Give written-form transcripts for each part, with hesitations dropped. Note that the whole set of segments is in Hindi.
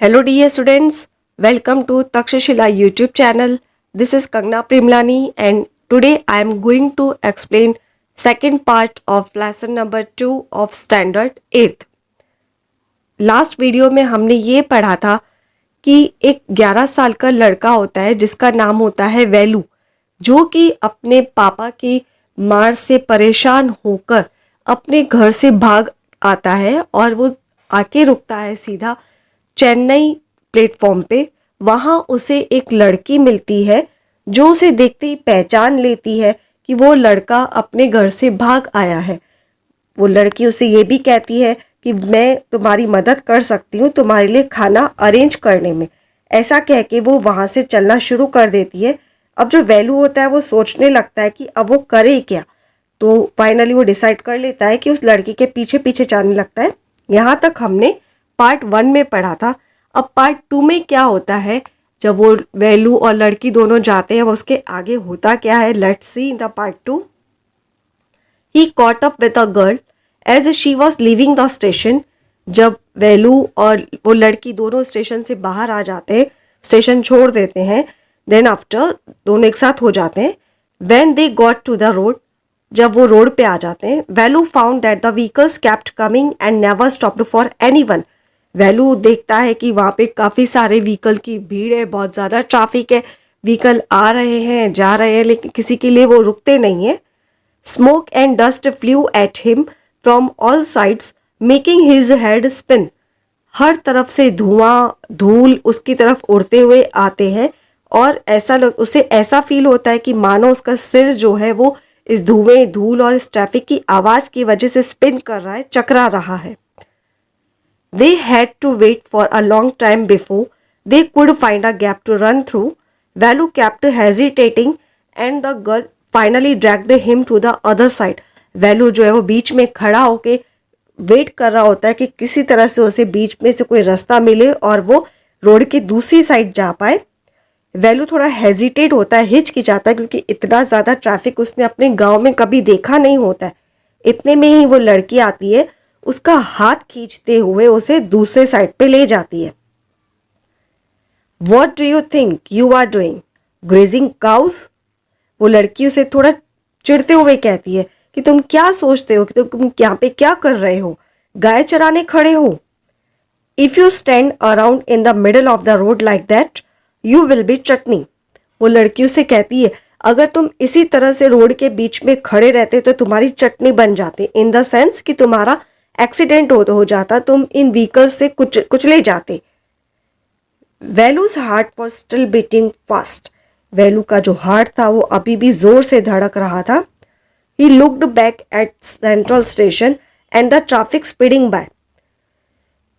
Hello dear students, welcome to Takshashila YouTube channel. This is Kangna Primlani and today I am going to explain second part of lesson number 2 of standard 8th. Last video में हमने ये पढ़ा था कि एक 11 साल का लड़का होता है जिसका नाम होता है वेलू, जो कि अपने पापा की मार से परेशान होकर अपने घर से भाग आता है और वो आके रुकता है सीधा चेन्नई प्लेटफॉर्म पे। वहाँ उसे एक लड़की मिलती है जो उसे देखते ही पहचान लेती है कि वो लड़का अपने घर से भाग आया है। वो लड़की उसे ये भी कहती है कि मैं तुम्हारी मदद कर सकती हूँ तुम्हारे लिए खाना अरेंज करने में। ऐसा कह के वो वहाँ से चलना शुरू कर देती है। अब जो वैल्यू होता है वो सोचने लगता है कि अब वो करे क्या, तो फाइनली वो डिसाइड कर लेता है कि उस लड़की के पीछे पीछे जाने लगता है। यहाँ तक हमने पार्ट 1 में पढ़ा था। अब पार्ट 2 में क्या होता है, जब वो वैल्यू और लड़की दोनों जाते हैं, उसके आगे होता क्या है, let's see in the part 2। He caught up with a girl as she was leaving the station. जब वैल्यू और वो लड़की दोनों स्टेशन से बाहर आ जाते हैं, स्टेशन छोड़ देते हैं, देन आफ्टर दोनों एक साथ हो जाते हैं। When they got to the road, जब वो रोड पे आ जाते हैं, Velu found that the vehicles kept coming and never stopped for anyone. Velu देखता है कि वहाँ पे काफ़ी सारे व्हीकल की भीड़ है, बहुत ज़्यादा ट्रैफिक है, व्हीकल आ रहे हैं जा रहे हैं, लेकिन किसी के लिए वो रुकते नहीं है। Smoke and dust flew at him from all sides making his head spin. हर तरफ से धुआं धूल उसकी तरफ उड़ते हुए आते हैं और उसे ऐसा फील होता है कि मानो उसका सिर जो है वो इस धुएं धूल और इस ट्रैफिक की आवाज़ की वजह से स्पिन कर रहा है, चकरा रहा है। They had to wait for a long time before they could find a gap to run through. Value kept hesitating and the girl finally dragged him to the other side. Value जो है वो बीच में खड़ा होके वेट कर रहा होता है कि किसी तरह से उसे बीच में से कोई रास्ता मिले और वो रोड की दूसरी साइड जा पाए। वैल्यू थोड़ा हेजिटेट होता है, हिचकिचाता है, क्योंकि इतना ज़्यादा ट्रैफिक उसने अपने गांव में कभी देखा नहीं होता है। इतने में ही वो लड़की आती है, उसका हाथ खींचते हुए उसे दूसरे साइड पे ले जाती है। What do you think you are doing? Grazing cows? वो लड़की उसे थोड़ा चिढ़ते हुए कहती है कि तुम क्या सोचते हो कि तुम यहाँ पे क्या कर रहे हो, गाय चराने खड़े हो। If you stand around in the middle of the road like that, you will be chutney. वो लड़की उसे कहती है अगर तुम इसी तरह से रोड के बीच में खड़े रहते तो तुम्हारी चटनी बन जाती, इन द सेंस कि तुम्हारा एक्सीडेंट हो जाता, तुम इन व्हीकल्स से कुचले जाते। Values heart was still beating fast. Value का जो हार्ट था वो अभी भी जोर से धड़क रहा था। He looked back at Central Station and the traffic speeding by.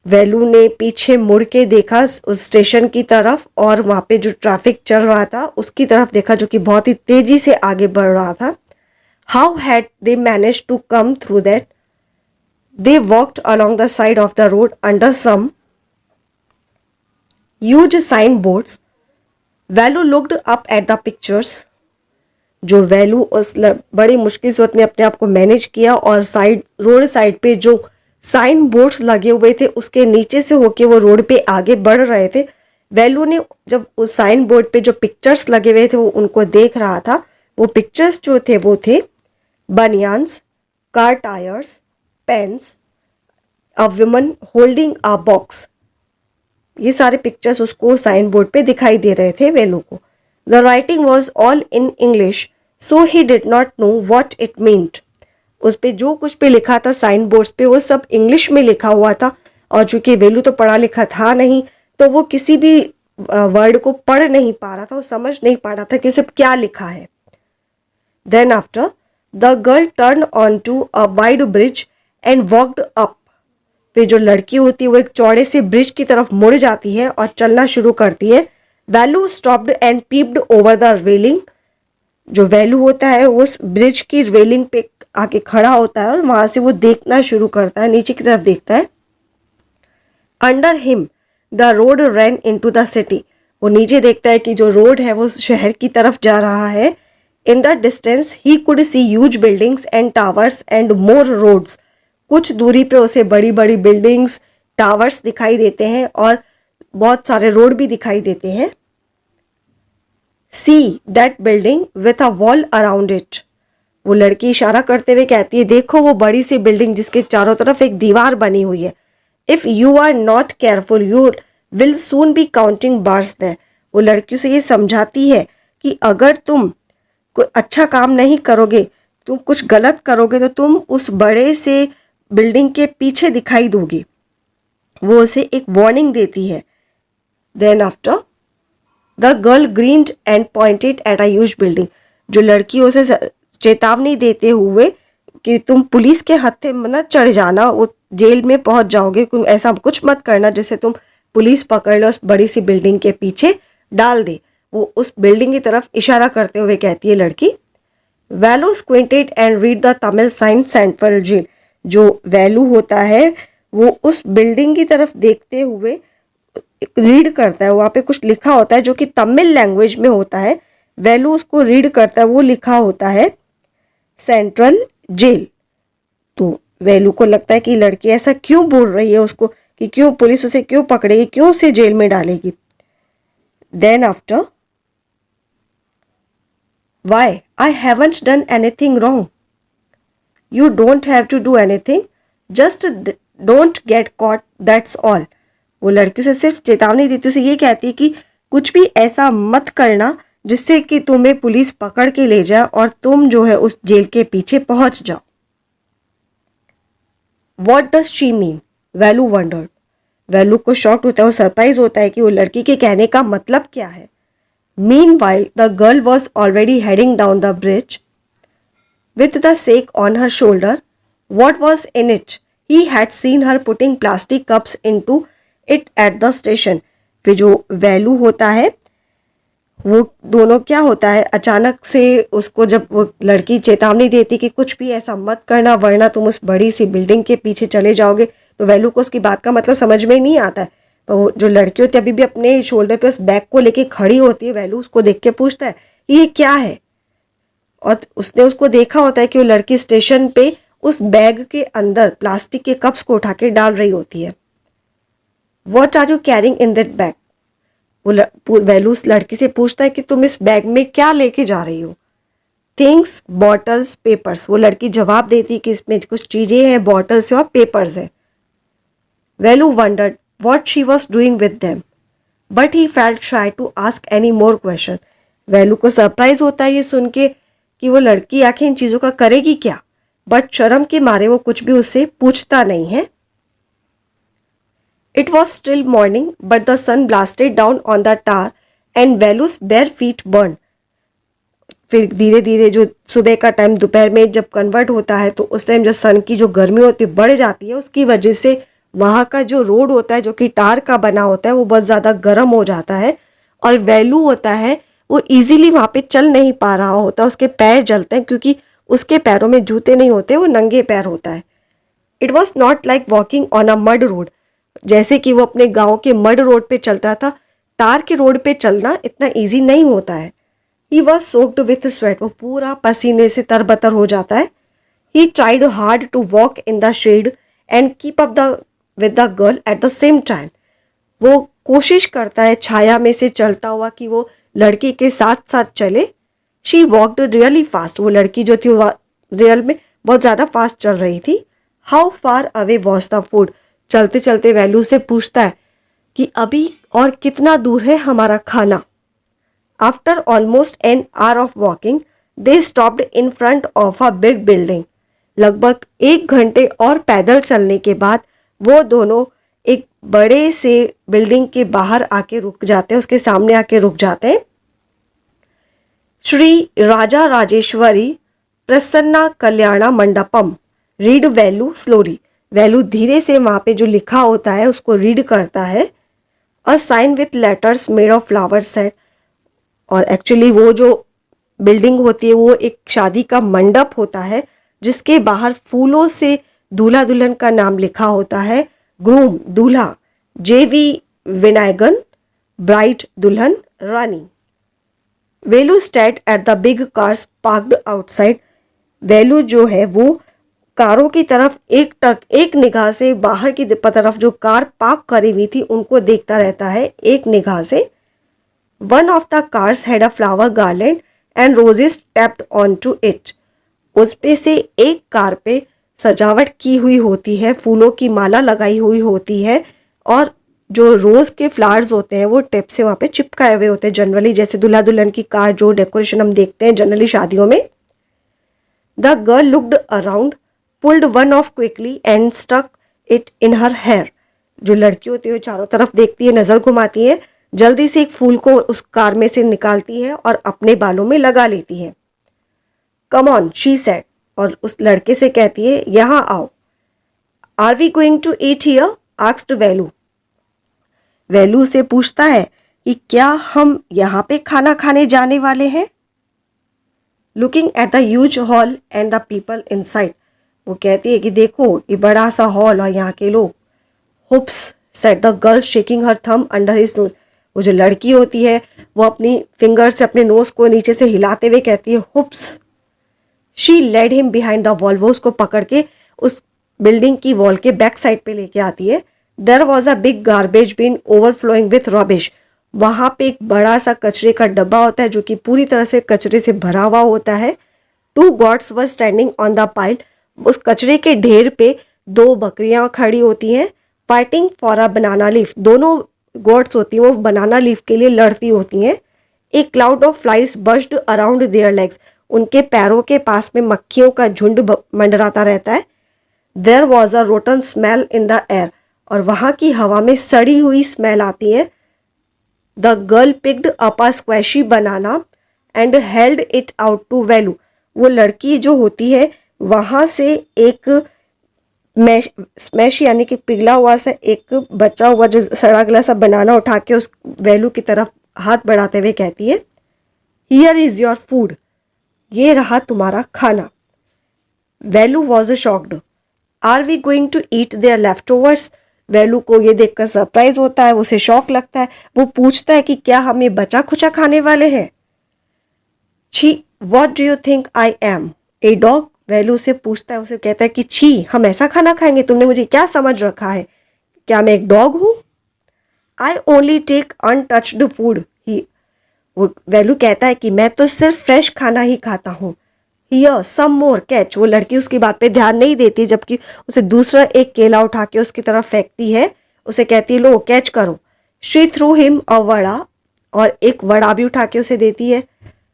Velu ने पीछे मुड़ के देखा उस स्टेशन की तरफ और वहाँ पे जो ट्रैफिक चल रहा था उसकी तरफ देखा, जो कि बहुत ही तेजी से आगे बढ़ रहा था। How had they manage to come through that? They walked along the side of the road under some huge signboards. Value looked up at the pictures. जो वैल्यू उस बड़ी मुश्किल से उसने अपने आप को मैनेज किया और रोड साइड पे जो साइन बोर्ड्स लगे हुए थे उसके नीचे से होके वो रोड पे आगे बढ़ रहे थे। वैल्यू ने जब उस साइन बोर्ड पे जो पिक्चर्स लगे हुए थे वो उनको देख रहा था। वो पिक्चर्स जो थे वो थे banians, car tyres, pens, a woman holding a box. ये सारे पिक्चर्स उसको साइन बोर्ड पे दिखाई दे रहे थे वेलू को। The writing was all in English so he did not know what it meant. उस पर जो कुछ भी लिखा था साइन बोर्ड्स पे वो सब इंग्लिश में लिखा हुआ था और चूंकि वेलू तो पढ़ा लिखा था नहीं तो वो किसी भी वर्ड को पढ़ नहीं पा रहा था, वो समझ नहीं पा रहा था कि सब क्या लिखा है। Then after the girl turn on to a wide bridge and walked up. फिर जो लड़की होती है वो एक चौड़े से ब्रिज की तरफ मुड़ जाती है और चलना शुरू करती है। Value stopped and peeped over the railing. जो वैल्यू होता है वो उस ब्रिज की रेलिंग पे आके खड़ा होता है और वहां से वो देखना शुरू करता है, नीचे की तरफ देखता है। Under him the road ran into the city. वो नीचे देखता है कि जो रोड है वो शहर की तरफ जा रहा है। In the distance he could see huge buildings and towers and more roads. कुछ दूरी पे उसे बड़ी बड़ी बिल्डिंग्स, टावर्स दिखाई देते हैं और बहुत सारे रोड भी दिखाई देते हैं। See that building with a wall around it. वो लड़की इशारा करते हुए कहती है, देखो वो बड़ी सी बिल्डिंग जिसके चारों तरफ एक दीवार बनी हुई है। If you are not careful you will soon be counting bars there. वो लड़कियों से ये समझाती है कि अगर तुम कोई अच्छा काम नहीं करोगे, तुम कुछ गलत करोगे, तो तुम उस बड़े से बिल्डिंग के पीछे दिखाई दोगी। वो उसे एक वार्निंग देती है। Then after the girl grinned and pointed at a huge building. जो लड़की उसे चेतावनी देते हुए कि तुम पुलिस के हत्थे में न चढ़ जाना, वो जेल में पहुंच जाओगे, तुम ऐसा कुछ मत करना जिससे तुम पुलिस पकड़ लो, उस बड़ी सी बिल्डिंग के पीछे डाल दे। वो उस बिल्डिंग की तरफ इशारा करते हुए कहती है लड़की। Velu squinted and read the Tamil sign Central Jail. जो वैलू होता है वो उस बिल्डिंग की तरफ देखते हुए रीड करता है। वहाँ पे कुछ लिखा होता है जो कि तमिल लैंग्वेज में होता है। वैलू उसको रीड करता है, वो लिखा होता है सेंट्रल जेल। तो वैलू को लगता है कि लड़की ऐसा क्यों बोल रही है उसको, कि क्यों पुलिस उसे क्यों पकड़ेगी, क्यों उसे जेल में डालेगी। Then after why I haven't done anything wrong. You don't have to do anything, just don't get caught, that's all. वो लड़की से सिर्फ चेतावनी देती, उसे ये कहती है कि कुछ भी ऐसा मत करना जिससे कि तुम्हें पुलिस पकड़ के ले जाए और तुम जो है उस जेल के पीछे पहुंच जाओ। What does she mean? Velu wondered. Velu को शॉक होता है, वो सरप्राइज होता है कि वो लड़की के कहने का मतलब क्या है। Mean while the girl was already heading down the bridge with the sack on her shoulder. What was in it? He had seen her putting plastic cups into it at the station. फिर जो वैल्यू होता है वो दोनों क्या होता है, अचानक से उसको जब वो लड़की चेतावनी देती कि कुछ भी ऐसा मत करना वरना तुम उस बड़ी सी बिल्डिंग के पीछे चले जाओगे, तो वैल्यू को उसकी बात का मतलब समझ में नहीं आता है। तो वो जो लड़की होती है अभी भी अपने शोल्डर पे उस बैग को लेके खड़ी होती है। वैल्यू उसको देख के पूछता है ये क्या है, और उसने उसको देखा होता है कि वो लड़की स्टेशन पे उस बैग के अंदर प्लास्टिक के कप्स को उठा के डाल रही होती है। What are you carrying in that bag? वो वैल्यू उस लड़की से पूछता है कि तुम इस बैग में क्या लेके जा रही हो। Things, bottles, papers. वो लड़की जवाब देती है कि इसमें कुछ चीजें हैं, बॉटल्स और पेपर्स हैं। Velu wondered what she was doing with them but he felt shy to ask any more question. Velu को सरप्राइज होता है ये सुन के कि वो लड़की आखिर इन चीजों का करेगी क्या, बट शर्म के मारे वो कुछ भी उससे पूछता नहीं है। It was still morning but the sun blasted down on the tar and Velu's bare feet burn. फिर धीरे धीरे जो सुबह का टाइम दोपहर में जब कन्वर्ट होता है तो उस टाइम जो सन की जो गर्मी होती है बढ़ जाती है, उसकी वजह से वहाँ का जो रोड होता है जो कि टार का बना होता है वो बहुत ज़्यादा गर्म हो जाता है और वैल्यू होता है वो इजीली वहाँ पे चल नहीं पा रहा होता, उसके पैर जलते हैं क्योंकि उसके पैरों में जूते नहीं होते, वो नंगे पैर होता है। It was not like walking on a mud road. जैसे कि वो अपने गांव के मड रोड पे चलता था, टार के रोड पे चलना इतना ईजी नहीं होता है। He was soaked with sweat. वो पूरा पसीने से तरबतर हो जाता है। He tried hard to walk in the shade and keep up with the girl at the same time. वो कोशिश करता है छाया में से चलता हुआ कि वो लड़की के साथ साथ चले। She walked really fast. वो लड़की जो थी वो रियल में बहुत ज़्यादा फास्ट चल रही थी। How far away was the food? चलते चलते वैल्यू से पूछता है कि अभी और कितना दूर है हमारा खाना। After almost an hour of walking they stopped in front of a big building. लगभग 1 घंटे और पैदल चलने के बाद वो दोनों एक बड़े से बिल्डिंग के बाहर आके रुक जाते हैं, उसके सामने आके रुक जाते हैं। श्री राजा राजेश्वरी प्रसन्ना कल्याणा मंडपम। Read Velu slowly. वैल्यू धीरे से वहाँ पे जो लिखा होता है उसको रीड करता है। A sign with letters made of flower set. और एक्चुअली वो जो बिल्डिंग होती है वो एक शादी का मंडप होता है जिसके बाहर फूलों से दूल्हा दुल्हन का नाम लिखा होता है। ग्रूम दूल्हा जेवी विनायगन, ब्राइड दुल्हन Rani. Velu stared at the big cars parked outside. Velu जो है वो कारों की तरफ एक निगाह से बाहर की तरफ जो कार पार्क करी हुई थी उनको देखता रहता है एक निगाह से। One of the cars had a flower garland and roses taped on to it. उस पे से एक कार पे सजावट की हुई होती है, फूलों की माला लगाई हुई होती है और जो रोज के फ्लावर्स होते हैं वो टिप से वहाँ पे चिपकाए हुए होते हैं जनरली, जैसे दूल्हा दुल्हन की कार जो डेकोरेशन हम देखते हैं जनरली शादियों में। The girl looked around, pulled one off quickly and stuck it in her hair. जो लड़की होती है चारों तरफ देखती है, नजर घुमाती है, जल्दी से एक फूल को उस कार में से निकालती है और अपने बालों में लगा लेती है। कम ऑन शी सेड, और उस लड़के से कहती है यहाँ आओ। Are we going to eat here asked Velu. Velu से पूछता है कि क्या हम यहाँ पे खाना खाने जाने वाले हैं। Looking at the huge hall and the people inside, वो कहती है कि देखो ये बड़ा सा हॉल और यहाँ के लोग। Hoops said the girl shaking her thumb under his nose. वो जो लड़की होती है वो अपनी फिंगर से अपने नोज को नीचे से हिलाते हुए कहती है whoops. She led him behind the wall, वो उसको पकड़ के उस बिल्डिंग की वॉल के बैक साइड पे लेके आती है। There was a big garbage bin overflowing with rubbish. वहां पे एक बड़ा सा कचरे का डब्बा होता है जो कि पूरी तरह से कचरे से भरा हुआ होता है। Two goats were standing on the pile, उस कचरे के ढेर पे दो बकरियां खड़ी होती हैं। Fighting for a banana leaf, दोनों गॉड्स होती हैं वो बनाना लीफ के लिए लड़ती होती हैं। एक cloud of flies buzzed around their legs, उनके पैरों के पास में मक्खियों का झुंड मंडराता रहता है। There was a rotten smell in the air, और वहां की हवा में सड़ी हुई स्मेल आती है। The girl picked up a squashy banana and held it out to Velu. वो लड़की जो होती है वहां से एक स्मैश यानी कि पिघला हुआ सा एक बचा हुआ जो सड़ा गला सा बनाना उठा के उस वेलू की तरफ हाथ बढ़ाते हुए कहती है हियर इज योर फूड, ये रहा तुम्हारा खाना। Velu was shocked, are we going to eat their leftovers. Velu को ये देखकर सरप्राइज होता है, उसे शौक लगता है, वो पूछता है कि क्या हम ये बचा खुचा खाने वाले हैं। छी what do you think I am a dog, Velu से पूछता है, उसे कहता है कि छी हम ऐसा खाना खाएंगे, तुमने मुझे क्या समझ रखा है, क्या मैं एक डॉग हूं। I only take untouched food, he वो वेलू कहता है कि मैं तो सिर्फ फ्रेश खाना ही खाता हूँ। हियर सम मोर कैच, वो लड़की उसकी बात पे ध्यान नहीं देती, जबकि उसे दूसरा एक केला उठा के उसकी तरफ फेंकती है, उसे कहती है लो कैच करो। She threw him a vada, और एक वड़ा भी उठा के उसे देती है।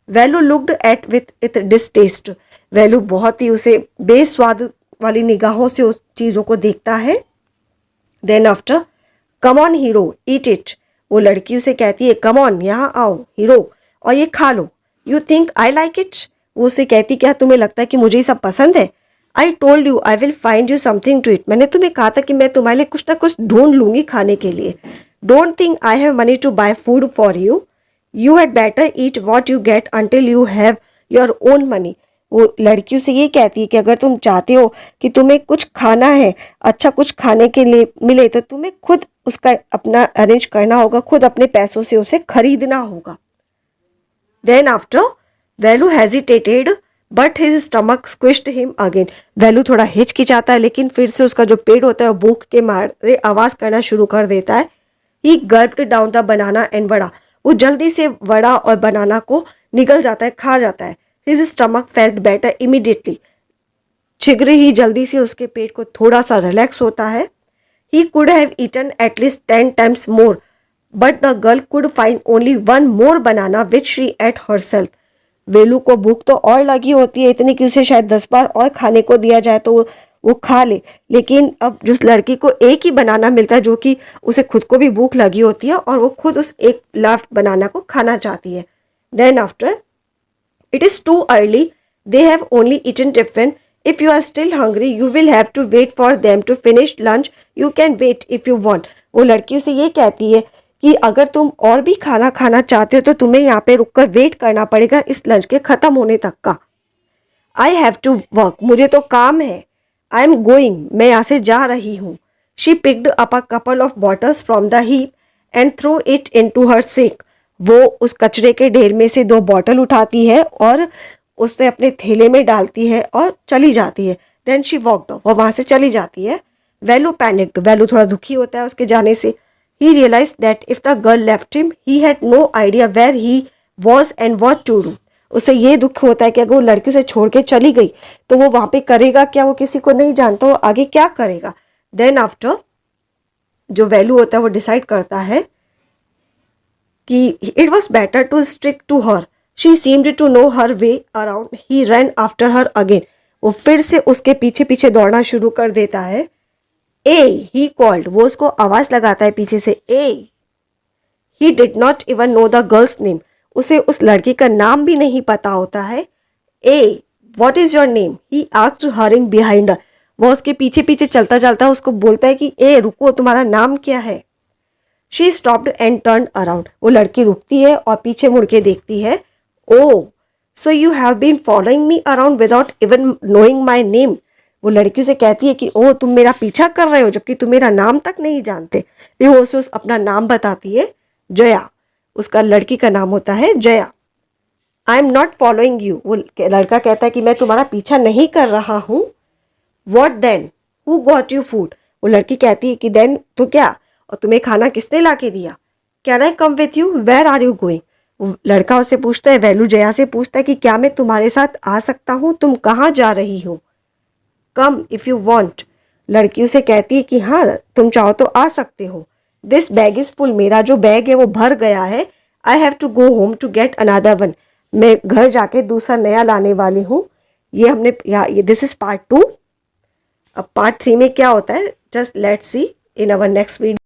वेलू लुक्ड एट विथ इट डिसटेस्ट, वेलू बहुत ही उसे बेस्वाद वाली निगाहों से उस चीज़ों को देखता है। Then after come on here eat it, वो लड़की उसे कहती है कम ऑन यहाँ आओ हीरो और ये खा लो। You think I like it, वो उसे कहती क्या तुम्हें लगता है कि मुझे ये सब पसंद है। I told you I will find you something to eat, मैंने तुम्हें कहा था कि मैं तुम्हारे लिए कुछ ना कुछ ढूंढ लूंगी खाने के लिए। Don't think I have money to buy food for you, you had better eat what you get until you have your own money. वो लड़कियों से ये कहती है कि अगर तुम चाहते हो कि तुम्हें कुछ खाना है, अच्छा कुछ खाने के लिए मिले, तो तुम्हें खुद उसका अपना अरेंज करना होगा, खुद अपने पैसों से उसे खरीदना होगा। Then after Velu hesitated but his stomach squished him again, Velu थोड़ा हिचकिचाता है लेकिन फिर से उसका जो पेट होता है वो भूख के मारे आवाज करना शुरू कर देता है। He gulped down the banana and vada, वो जल्दी से वड़ा और बनाना को निगल जाता है, खा जाता है। His stomach felt better immediately, शीघ्र ही जल्दी से उसके पेट को थोड़ा सा रिलैक्स होता है। He could have eaten at least 10 times more but the girl could find only 1 more banana which she ate herself. Velu को भूख तो और लगी होती है इतनी कि उसे शायद 10 बार और खाने को दिया जाए तो वो खा ले, लेकिन अब जिस लड़की को एक ही बनाना मिलता है जो कि उसे खुद को भी भूख लगी होती है और वो खुद उस एक लाफ्ट बनाना को खाना चाहती है। Then after it is too early, they have only eaten tiffin, if you are still hungry you will have to wait for them to finish lunch, you can wait if you want. वो लड़की उसे ये कहती है कि अगर तुम और भी खाना खाना चाहते हो तो तुम्हें यहाँ पे रुककर वेट करना पड़ेगा इस लंच के खत्म होने तक का। आई हैव टू वर्क, मुझे तो काम है। आई एम गोइंग, मैं यहाँ से जा रही हूँ। She picked up a couple of bottles from the heap and throw it into her sack, वो उस कचरे के ढेर में से 2 बॉटल उठाती है और उसे अपने थैले में डालती है और चली जाती है। देन शी वॉकड ऑफ, और वहाँ से चली जाती है. वेलू पैनिक्ड, वेलू थोड़ा दुखी होता है उसके जाने से. He realise that if the girl left him he had no idea where he was and what to do. उसे ये दुख होता है कि अगर वो लड़की उसे छोड़ के चली गई तो वो वहाँ पे करेगा क्या, वो किसी को नहीं जानता, वो आगे क्या करेगा. देन आफ्टर जो वैल्यू होता है वो डिसाइड करता है कि it was better to stick to her. She seemed to know her way around. He ran after her again. वो फिर से उसके पीछे पीछे दौड़ना शुरू कर देता है. ए ही कॉल्ड, वो उसको आवाज लगाता है पीछे से. Uh he did not even know the girl's name. उसे उस लड़की का नाम भी नहीं पता होता है. Uh what is your name, he asked hurrying behind her. वो उसके पीछे पीछे चलता चलता उसको बोलता है कि ए रुको, तुम्हारा नाम क्या है. She stopped and turn around. वो लड़की रुकती है और पीछे मुड़ के देखती है. Oh so you have been following me around without even knowing my name. वो लड़की से कहती है कि ओ तुम मेरा पीछा कर रहे हो जबकि तुम मेरा नाम तक नहीं जानते. फिर वो उसे अपना नाम बताती है, जया. उसका लड़की का नाम होता है Jaya. I am not following you. वो लड़का कहता है कि मैं तुम्हारा पीछा नहीं कर रहा हूँ. What then, who got you food. वो लड़की कहती है कि देन तो क्या, और तुम्हें खाना किसने ला के दिया. Can I come with you, where are you going. वो लड़का उससे पूछता है, वैल्यू जया से पूछता है कि क्या मैं तुम्हारे साथ आ सकता हूँ, तुम कहाँ जा रही हो. कम इफ़ यू वॉन्ट. लड़की उसे कहती है कि हाँ तुम चाहो तो आ सकते हो. This bag is full. मेरा जो बैग है वो भर गया है. I have to go home to get another one. मैं घर जाके दूसरा नया लाने वाली हूँ. ये हमने ये दिस इज़ पार्ट 2. अब पार्ट 3 में क्या होता है, just let's see in our next video.